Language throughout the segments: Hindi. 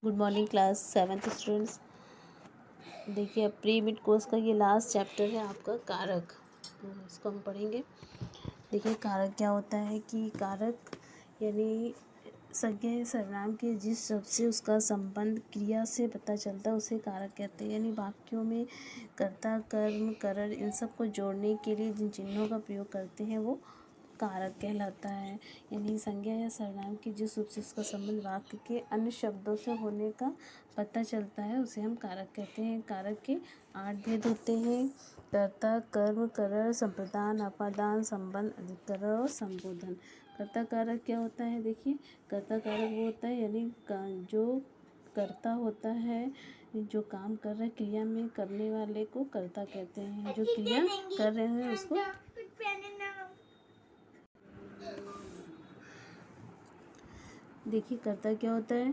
Good morning class 7th students. देखिए अब प्री मिड कोर्स का ये लास्ट चैप्टर है आपका कारक, तो इसको हम पढ़ेंगे। देखिए कारक क्या होता है कि कारक यानी संज्ञा या सर्वनाम के जिस शब्द से उसका संबंध क्रिया से पता चलता है उसे कारक कहते हैं। यानी वाक्यों में कर्ता, कर्म, करर इन सब को जोड़ने के लिए जिन चिन्हों का प्रयोग करते हैं वो कारक कहलाता है। यानी संज्ञा या सर्वनाम की जिस रूप से उसका संबंध वाक्य के अन्य शब्दों से होने का पता चलता है उसे हम कारक कहते हैं। कारक के 8 भेद होते हैं: कर्ता, कर्म, करर, संप्रदान, अपादान, संबंध, अधिकरण और संबोधन। कर्ता कारक क्या होता है? देखिए कर्ता कारक वो होता है यानी जो कर्ता होता है, जो काम कर रहे क्रिया में करने वाले को कर्ता कहते हैं। जो क्रिया कर रहे हैं उसको देखिए कर्ता क्या होता है?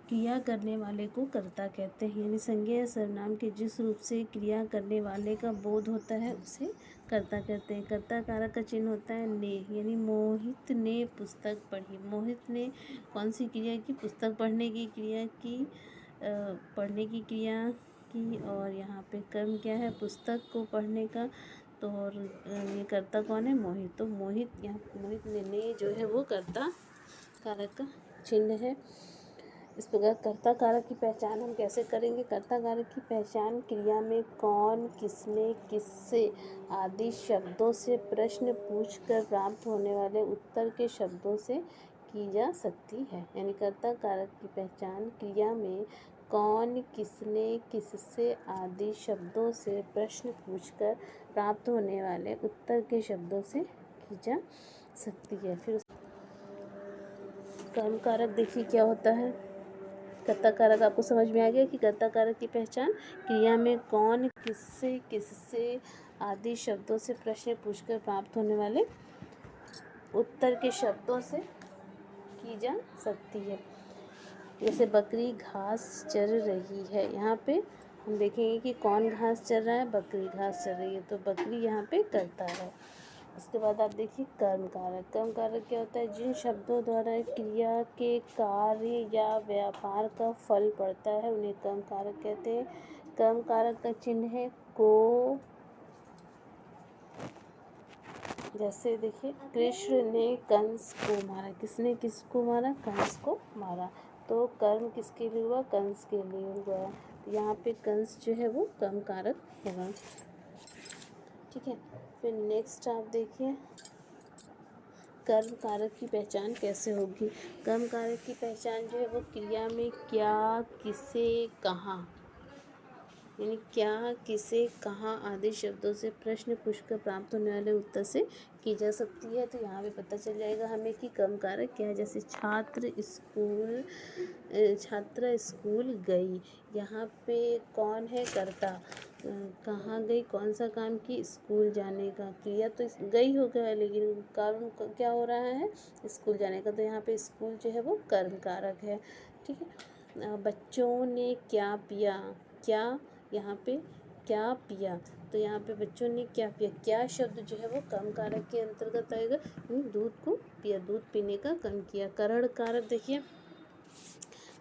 क्रिया करने वाले को कर्ता कहते हैं। यानी संज्ञा या सर्वनाम के जिस रूप से क्रिया करने वाले का बोध होता है उसे कर्ता कहते हैं। कर्ता कारक का चिन्ह होता है ने, यानी मोहित ने पुस्तक पढ़ी। मोहित ने कौन सी क्रिया की? पुस्तक पढ़ने की क्रिया की, पढ़ने की क्रिया की। और यहाँ पे कर्म क्या है? पुस्तक को पढ़ने का। तो और ये कर्ता कौन है? मोहित। तो मोहित यहाँ मोहित ने जो है वो कर्ता कारक का चिन्ह है। इस प्रकार कर्ता कारक की पहचान हम कैसे करेंगे? कर्ता कारक की पहचान क्रिया में कौन, किसने, किससे आदि शब्दों से प्रश्न पूछकर प्राप्त होने वाले उत्तर के शब्दों से की जा सकती है। यानी कर्ता कारक की पहचान क्रिया में कौन, किसने, किससे आदि शब्दों से प्रश्न पूछकर प्राप्त होने वाले उत्तर के शब्दों से की जा सकती है। फिर कर्म कारक देखिए क्या होता है। कर्ता कारक आपको समझ में आ गया कि कर्ता कारक की पहचान क्रिया में कौन, किससे, किससे आदि शब्दों से प्रश्न पूछकर प्राप्त होने वाले उत्तर के शब्दों से की जा सकती है। जैसे बकरी घास चर रही है, यहाँ पे हम देखेंगे कि कौन घास चर रहा है? बकरी घास चर रही है, तो बकरी यहाँ पे कर्ता है। उसके बाद आप देखिए कर्म कारक। कर्म कारक क्या होता है? जिन शब्दों द्वारा क्रिया के कार्य या व्यापार का फल पड़ता है उन्हें कर्म कारक कहते हैं। कर्म कारक का चिन्ह है को। जैसे देखिए कृष्ण ने कंस को मारा। किसने किसको मारा? कंस को मारा। तो कर्म किसके लिए हुआ? कंस के लिए हुआ। तो यहाँ पे कंस जो है वो कर्म कारक होगा। ठीक है, फिर नेक्स्ट आप देखिए कर्म कारक की पहचान कैसे होगी। कर्म कारक की पहचान जो है वो क्रिया में क्या, किसे, कहाँ, यानी क्या, किसे, कहाँ आदि शब्दों से प्रश्न पूछकर प्राप्त होने वाले उत्तर से की जा सकती है। तो यहाँ पे पता चल जाएगा हमें कि कर्म कारक क्या है। जैसे छात्रा स्कूल गई, यहाँ पे कौन है? कर्ता। कहाँ गई? कौन सा काम की? स्कूल जाने का। क्रिया तो गई हो गया लेकिन कर्म क्या हो रहा है? स्कूल जाने का। तो यहाँ पे स्कूल जो है वो कर्म कारक है। ठीक है, बच्चों ने क्या पिया। क्या यहाँ पे क्या पिया, तो यहाँ पे बच्चों ने क्या पिया। क्या शब्द जो है वो कर्म कारक के अंतर्गत आएगा। दूध को पिया, दूध पीने का कर्म किया। करण कारक देखिए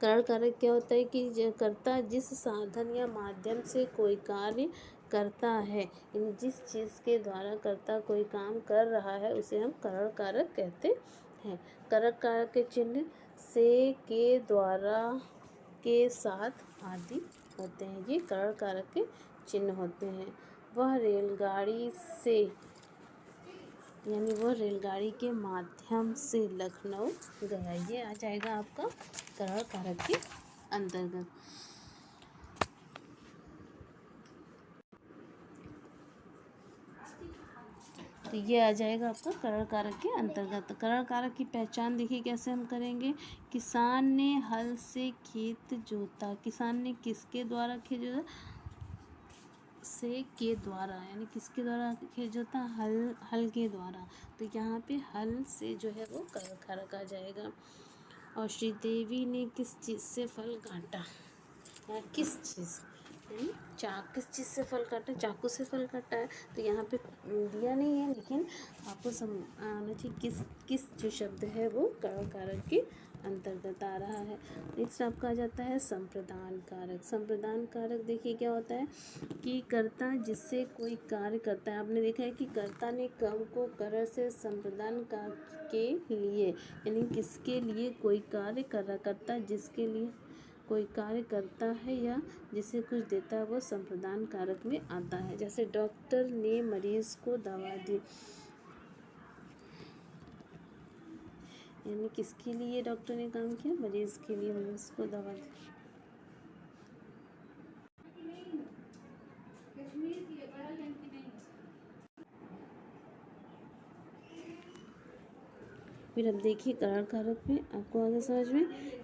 करण कारक क्या होता है कि कर्ता जिस साधन या माध्यम से कोई कार्य करता है, यानी जिस चीज़ के द्वारा कर्ता कोई काम कर रहा है उसे हम करण कारक कहते हैं। करण कारक के चिन्ह से, के, द्वारा, के साथ आदि होते हैं। ये करण कारक के चिन्ह होते हैं। वह रेलगाड़ी से, यानी वह रेलगाड़ी के माध्यम से लखनऊ गया। ये आ जाएगा आपका करण कारक के अंतर्गत। तो ये आ जाएगा आपका करण कारक के अंतर्गत। करण कारक की पहचान देखिए कैसे हम करेंगे। किसान ने हल से खेत जोता। किसान ने किसके द्वारा खेत जोता? से के द्वारा, यानी किसके द्वारा खेत जोता? हल के द्वारा। तो यहाँ पे हल से जो है वो करण कारक आ जाएगा। और श्रीदेवी ने किस चीज़ से फल काटा? या किस चीज़, यानी किस चीज़ से फल काटा? चाकू से फल काटा है। तो यहाँ पे दिया नहीं है लेकिन आपको आना चाहिए किस जो शब्द है वो करण कारक के अंतर्गत आ रहा है। नेक्स्ट आपका आ जाता है संप्रदान कारक। संप्रदान कारक देखिए क्या होता है कि कर्ता जिससे कोई कार्य करता है, आपने देखा है कि कर्ता ने कर्म को कर से संप्रदान के लिए, यानी किसके लिए कोई कार्य कर रहा, कर्ता जिसके लिए कोई कार्य करता है या जिसे कुछ देता है वो संप्रदान कारक में आता है। जैसे डॉक्टर ने मरीज को दवा दी, यानी किसके लिए डॉक्टर ने काम किया, मरीज के लिए, मरीज को दवा दी। फिर अब देखिए कारण कारक में आपको आगे समझ में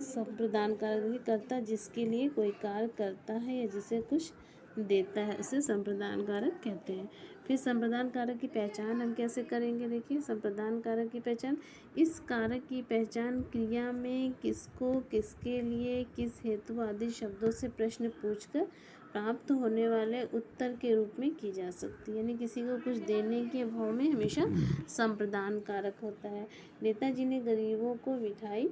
संप्रदान कारक देखिए कर्ता जिसके लिए कोई कार्य करता है या जिसे कुछ देता है उसे संप्रदान कारक कहते हैं। फिर संप्रदान कारक की पहचान हम कैसे करेंगे, देखिए संप्रदान कारक की पहचान, इस कारक की पहचान क्रिया में किसको, किसके लिए, किस हेतु आदि शब्दों से प्रश्न पूछकर प्राप्त होने वाले उत्तर के रूप में की जा सकती है। यानी किसी को कुछ देने के भाव में हमेशा संप्रदान कारक होता है। नेताजी ने गरीबों को मिठाई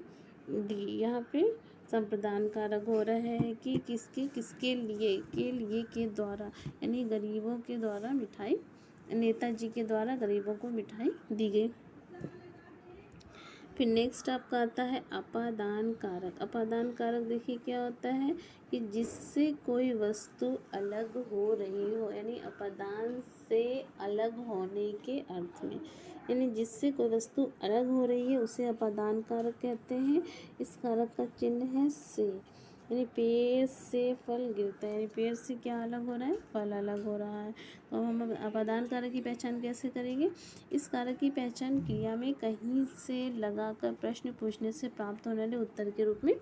दी, यहाँ पे संप्रदान कारक हो रहा है कि किसके, किसके लिए, के द्वारा, यानी गरीबों के द्वारा मिठाई, नेताजी के द्वारा गरीबों को मिठाई दी गई। फिर नेक्स्ट आपका आता है अपादान कारक। अपादान कारक देखिए क्या होता है कि जिससे कोई वस्तु अलग हो रही हो, यानी अपादान से अलग होने के अर्थ में, यानी जिससे कोई वस्तु अलग हो रही है उसे अपादान कारक कहते हैं। इस कारक का चिन्ह है से, यानी पेड़ से फल गिरता है, यानी पेड़ से क्या अलग हो रहा है, फल अलग हो रहा है। तो हम अपादान कारक की पहचान कैसे करेंगे, इस कारक की पहचान क्रिया में कहीं से लगाकर प्रश्न पूछने से प्राप्त होने वाले उत्तर के रूप में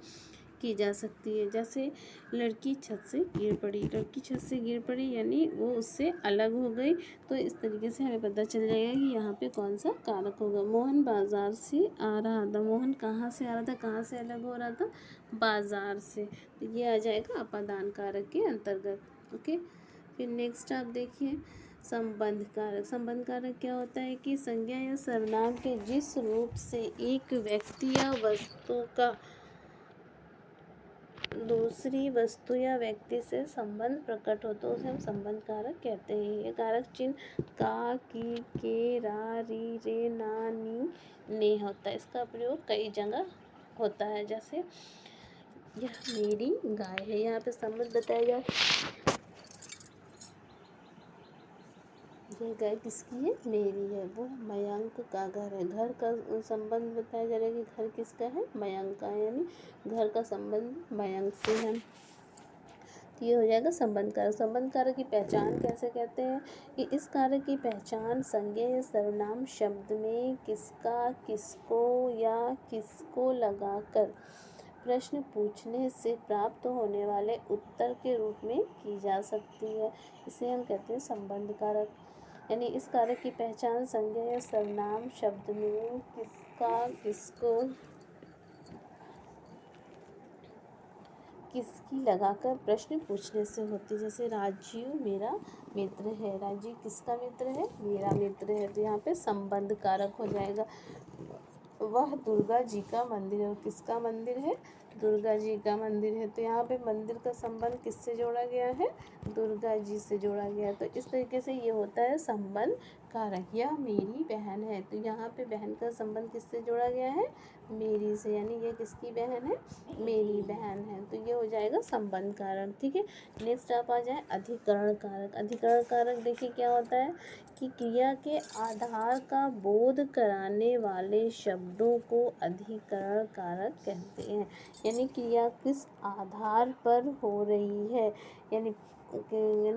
की जा सकती है। जैसे लड़की छत से गिर पड़ी, लड़की छत से गिर पड़ी यानी वो उससे अलग हो गई, तो इस तरीके से हमें पता चल जाएगा कि यहाँ पे कौन सा कारक होगा। मोहन बाजार से आ रहा था, मोहन कहाँ से आ रहा था, कहाँ से अलग हो रहा था, बाजार से, तो ये आ जाएगा अपादान कारक के अंतर्गत। ओके, फिर नेक्स्ट आप देखिए संबंध कारक। संबंध कारक क्या होता है कि संज्ञा या सर्वनाम के जिस रूप से एक व्यक्ति या वस्तु का दूसरी वस्तु या व्यक्ति से संबंध प्रकट हो तो उसे हम संबंध कारक कहते हैं। ये कारक चिन्ह का, की, के, रा, री, रे, ना, नी, ने होता है। इसका प्रयोग कई जगह होता है। जैसे यह मेरी गाय है, यहाँ पे संबंध बताया जाए, यह गाय किसकी है, मेरी है। वो मयंक का घर है, घर का संबंध बताया जा रहा है कि घर किसका है, मयंक का, यानी घर का संबंध मयंक से है। ये हो जाएगा संबंध कारक। संबंध कारक की पहचान कैसे कहते हैं कि इस कारक की पहचान संज्ञा या सर्वनाम शब्द में किसका, किसको या किसको लगाकर प्रश्न पूछने से प्राप्त होने वाले उत्तर के रूप में की जा सकती है। इसे हम कहते हैं संबंध कारक। यानी इस कारक की पहचान संज्ञा या सर्वनाम शब्द में किसका, किसको, किसकी लगाकर प्रश्न पूछने से होती है। जैसे राजीव मेरा मित्र है, राजीव किसका मित्र है, मेरा मित्र है, तो यहाँ पे संबंध कारक हो जाएगा। वह दुर्गा जी का मंदिर है, किसका मंदिर है, दुर्गा जी का मंदिर है, तो यहाँ पे मंदिर का संबंध किससे जोड़ा गया है, दुर्गा जी से जोड़ा गया है। तो इस तरीके से ये होता है संबंध कारक। यह मेरी बहन है, तो यहाँ पे बहन का संबंध किससे जोड़ा गया है, मेरी से, यानी ये किसकी बहन है, मेरी बहन है, तो ये हो जाएगा संबंध कारक। ठीक है, नेक्स्ट आप आ जाए अधिकरण कारक। अधिकरण कारक देखिए क्या होता है कि क्रिया के आधार का बोध कराने वाले शब्दों को अधिकरण कारक कहते हैं। यानी क्रिया किस आधार पर हो रही है, यानी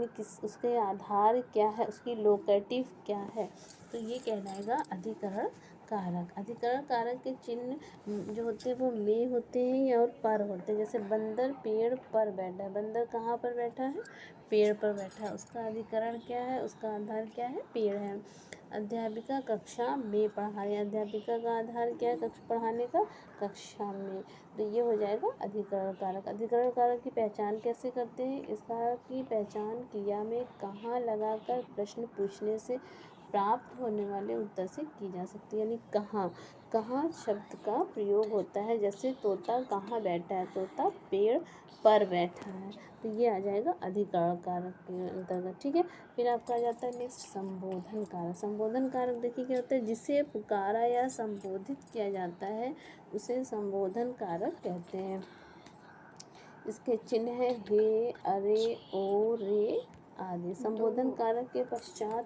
किस, उसके आधार क्या है, उसकी लोकेटिव क्या है, तो ये कहलाएगा अधिकरण कारक। अधिकरण कारक के चिन्ह जो होते हैं वो में होते हैं या और पर होते हैं। जैसे बंदर पेड़ पर बैठा है, बंदर कहाँ पर बैठा है, पेड़ पर बैठा है, उसका अधिकरण क्या है, उसका आधार क्या है, पेड़ है। अध्यापिका कक्षा में पढ़ा रही है, अध्यापिका का आधार क्या है, कक्षा पढ़ाने का, कक्षा में, तो ये हो जाएगा अधिकरण कारक। अधिकरण कारक की पहचान कैसे करते हैं, इस कारक की पहचान क्रिया में कहाँ लगाकर प्रश्न पूछने से प्राप्त होने वाले उत्तर से की जा सकती है। यानी कहाँ, कहाँ शब्द का प्रयोग होता है। जैसे तोता कहाँ बैठा है, तोता पेड़ पर बैठा है, तो ये आ जाएगा अधिकरण कारक के अंतर्गत। ठीक है, फिर आपका आ जाता है नेक्स्ट संबोधन कारक। संबोधन कारक देखिए क्या होता है, जिसे पुकारा या संबोधित किया जाता है उसे संबोधन कारक कहते हैं। इसके चिन्ह है हे, अरे, ओ, रे आदि। संबोधन कारक के पश्चात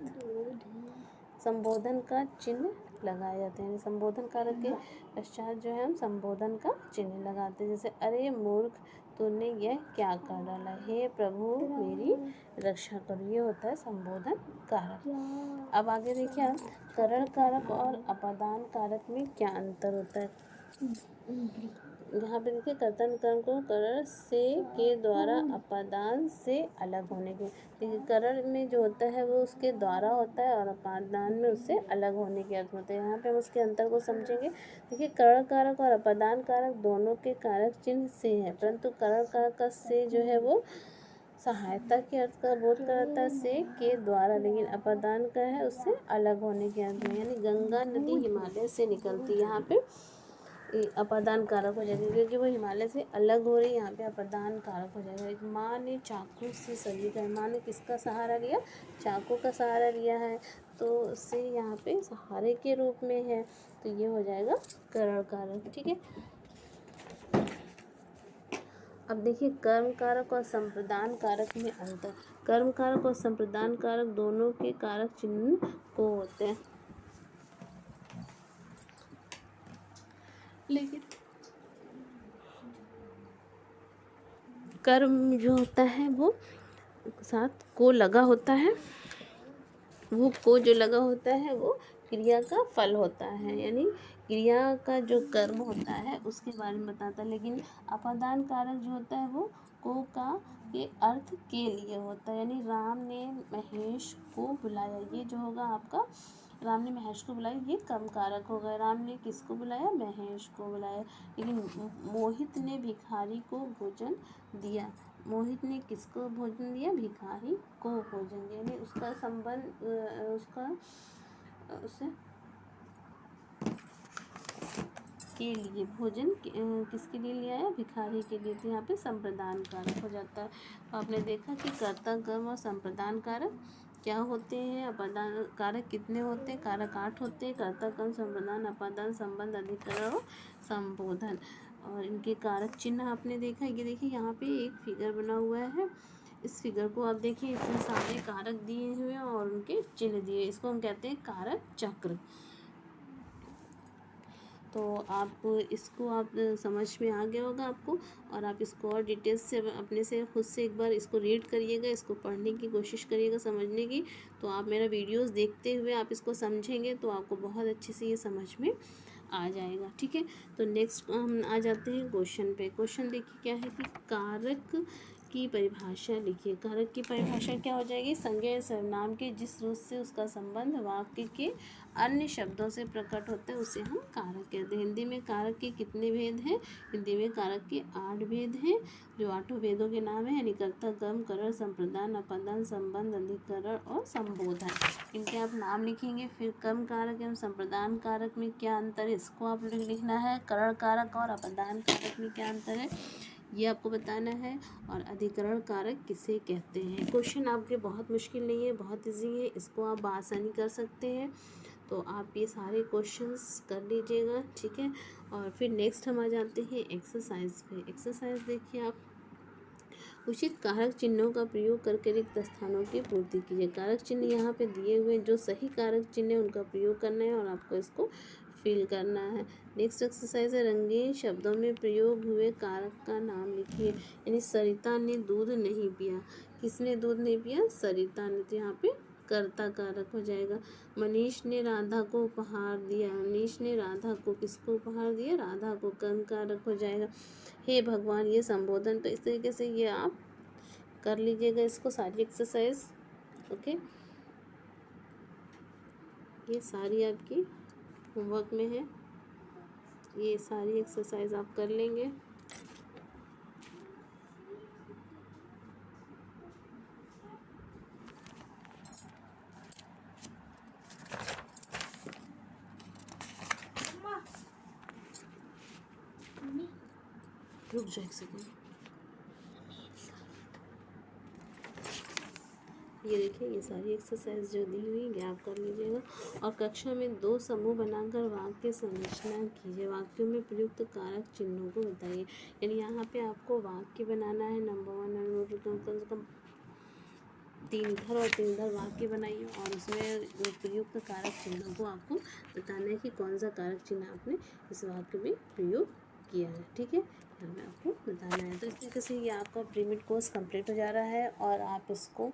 संबोधन का चिन्ह लगाए जाते हैं। संबोधन कारक के पश्चात जो है हम संबोधन का चिन्ह लगाते हैं। जैसे अरे मूर्ख, तूने यह क्या कर डाला, हे प्रभु मेरी रक्षा करो, ये होता है संबोधन कारक। अब आगे देखिए आप, करण कारक और अपादान कारक में क्या अंतर होता है। यहाँ पे देखिए कर्तन कर्म को करण से के द्वारा अपादान से अलग होने के, देखिए करण में जो होता है वो उसके द्वारा होता है और अपादान में उससे अलग होने के अर्थ होते हैं। यहाँ पे हम उसके अंतर को समझेंगे। देखिए करण कारक और अपादान कारक दोनों के कारक चिन्ह से है, परंतु करण कारक का से जो है वो सहायता के अर्थ का बोध कराता है से के द्वारा, लेकिन अपादान का है उससे अलग होने के अर्थ में। यानी गंगा नदी हिमालय से निकलती है, यहाँ पे अपादान कारक हो जाएगा क्योंकि वो हिमालय से अलग हो रही है, यहाँ पे अपादान कारक हो जाएगा। एक माँ ने चाकू से सली का, माँ ने किसका सहारा लिया, चाकू का सहारा लिया है, तो से यहाँ पे सहारे के रूप में है, तो ये हो जाएगा करण कारक। ठीक है, अब देखिए कर्म कारक और संप्रदान कारक में अंतर। कर्म कारक और संप्रदान कारक दोनों के कारक चिन्ह को होते हैं, लेकिन कर्म जो होता है वो साथ को लगा होता है, वो को जो लगा होता है वो क्रिया का फल होता है, यानी क्रिया का जो कर्म होता है उसके बारे में बताता है। लेकिन अपादान कारक जो होता है वो को का के अर्थ के लिए होता है। यानी राम ने महेश को बुलाया, ये जो होगा आपका राम ने महेश को बुलाया, ये कर्म कारक हो गया। राम ने किसको बुलाया, महेश को बुलाया। लेकिन मोहित ने भिखारी को भोजन दिया, मोहित ने किसको भोजन दिया, भिखारी को भोजन दिया, यानी उसका संबंध उसका उससे के लिए भोजन किसके लिए लिया है, भिखारी के लिए, तो यहाँ पे संप्रदान कारक हो जाता है। तो आपने देखा कि कर्ता कर्म और संप्रदान कारक क्या होते हैं। अपादान कारक कितने होते हैं, कारक 8 होते हैं। कर्ता कर्म संप्रदान अपादान संबंध अधिकरण और संबोधन, और इनके कारक चिन्ह आपने देखा। ये देखिए यहाँ पे एक फिगर बना हुआ है, इस फिगर को आप देखिए, इसमें सारे कारक दिए हुए हैं और उनके चिन्ह दिए, इसको हम कहते हैं कारक चक्र। तो आप इसको आप समझ में आ गया होगा आपको, और आप इसको और डिटेल्स से अपने से खुद से एक बार इसको रीड करिएगा, इसको पढ़ने की कोशिश करिएगा, समझने की। तो आप मेरा वीडियोस देखते हुए आप इसको समझेंगे तो आपको बहुत अच्छे से ये समझ में आ जाएगा। ठीक है, तो नेक्स्ट हम आ जाते हैं क्वेश्चन पे। क्वेश्चन देखिए क्या है कि कारक की परिभाषा लिखिए। कारक की परिभाषा क्या हो जाएगी, संज्ञा सर्वनाम के जिस रूप से उसका संबंध वाक्य के अन्य शब्दों से प्रकट होता है उसे हम कारक कहते हैं। हिंदी में कारक के कितने भेद हैं, हिंदी में कारक के 8 भेद हैं, जो 8 भेदों के नाम है, यानी कर्ता कर्म करण संप्रदान अपादान संबंध अधिकरण और संबोधन। इनके आप नाम लिखेंगे। फिर कर्म कारक एवं संप्रदान कारक में क्या अंतर है, इसको आप लिखना है। करण कारक और अपादान कारक में क्या अंतर है, ये आपको बताना है। और अधिकरण कारक किसे कहते हैं। क्वेश्चन आपके बहुत मुश्किल नहीं है, बहुत इजी है, इसको आप बआसानी कर सकते हैं। तो आप ये सारे क्वेश्चंस कर लीजिएगा। ठीक है, और फिर नेक्स्ट हम आ जाते हैं एक्सरसाइज पे। एक्सरसाइज देखिए आप, उचित कारक चिन्हों का प्रयोग करके रिक्त स्थानों की पूर्ति कीजिए। कारक चिन्ह यहाँ पे दिए हुए, जो सही कारक चिन्ह है उनका प्रयोग करना है और आपको इसको फिल करना है। नेक्स्ट एक्सरसाइज है, रंगीन शब्दों में प्रयोग हुए कारक का नाम लिखिए। यानी सरिता ने दूध नहीं पिया, किसने दूध नहीं पिया, सरिता ने, तो यहाँ पे कर्ता कारक हो जाएगा। मनीष ने राधा को उपहार दिया, मनीष ने राधा को किसको उपहार दिया, राधा को, कर्म कारक हो जाएगा। हे भगवान, ये संबोधन। तो इस तरीके से ये आप कर लीजिएगा इसको सारी एक्सरसाइज। ओके, ये सारी आपकी होमवर्क में है, ये सारी एक्सरसाइज आप कर लेंगे। रुक जाओ एक सेकेंड। ये देखिए, ये सारी एक्सरसाइज जो दी हुई है आप कर लीजिएगा। और कक्षा में 2 समूह बनाकर वाक्य संरचना कीजिए। वाक्यों में प्रयुक्त कारक चिन्हों को बताइए। यानी यहाँ पे आपको वाक्य बनाना है। नंबर 1 नंबर 2 कम से कम 3 इधर और 3 इधर वाक्य बनाइए, और उसमें प्रयुक्त कारक चिन्हों को आपको बताना है कि कौन सा कारक चिन्ह आपने इस वाक्य में प्रयोग किया है। ठीक है, हमें आपको बताना है। तो इस तरीके से ये आपका प्रीमिड कोर्स कंप्लीट हो जा रहा है, और आप इसको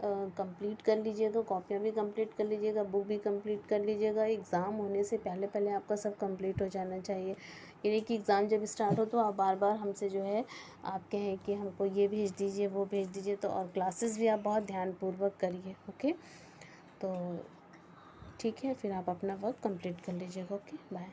कंप्लीट कर लीजिएगा। कॉपियाँ भी कंप्लीट कर लीजिएगा, बुक भी कंप्लीट कर लीजिएगा। एग्ज़ाम होने से पहले पहले आपका सब कंप्लीट हो जाना चाहिए। यानी कि एग्ज़ाम जब स्टार्ट हो तो आप बार बार हमसे जो है आप कहें कि हमको ये भेज दीजिए, वो भेज दीजिए। तो और क्लासेस भी आप बहुत ध्यानपूर्वक करिए। ओके, तो ठीक है, फिर आप अपना वर्क कंप्लीट कर लीजिएगा। Okay, bye.